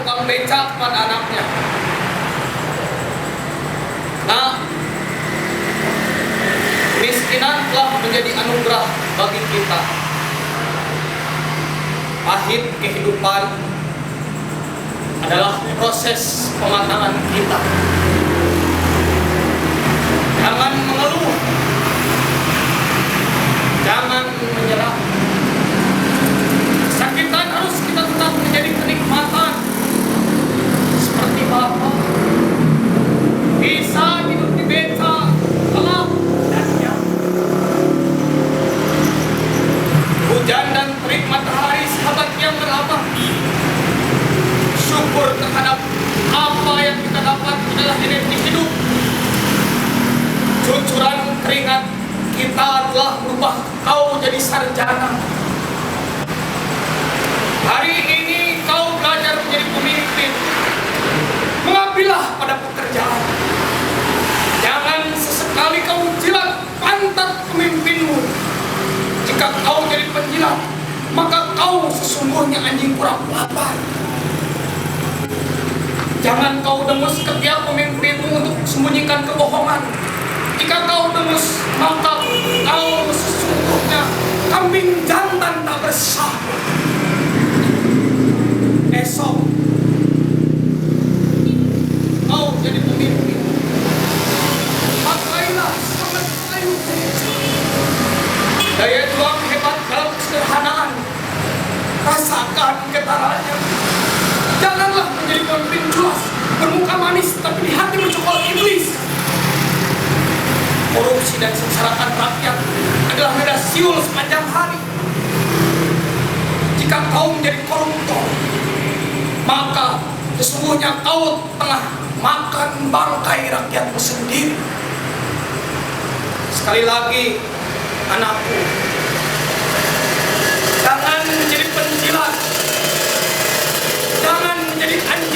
tukang becak pada anaknya. Nah, kemiskinan telah menjadi anugerah bagi kita. Pahit kehidupan adalah proses pematangan kita. Jangan mengeluh, jangan menyerah. Kesakitan harus kita tetap menjadi kenikmatan. Seperti Bapak bisa hidup di beca, gelap dan jauh. Hujan dan terik matahari sahabat yang berabad. Syukur terhadap apa yang kita dapat adalah energi hidup. Cucuran keringat kita telah berubah kau jadi sarjana. Hari ini kau belajar menjadi pemimpin. Mengambillah pada pekerjaan. Jangan sesekali kau jilat pantat pemimpinmu. Jika kau jadi penjilat, maka kau sesungguhnya anjing kurang lapar. Jangan kau dengus ketiak pemimpinmu untuk sembunyikan kebohongan. Jika kau dengus, maka kau sesungguhnya kambing jantan tak bersalah. Esok kau jadi pemimpin. Pakailah semangat kayu. Daya juang hebat dalam kesederhanaan. Rasakan getarannya. Janganlah menjadi pemimpin culas, bermuka manis tapi di hati mencokol iblis. Korupsi dan sengsarakan rakyat adalah nada siul sepanjang hari. Jika kau menjadi koruptor, maka sesungguhnya kau tengah makan bangkai rakyatmu sendiri. Sekali lagi, anakku, jangan menjadi penjilat, jangan menjadi anjing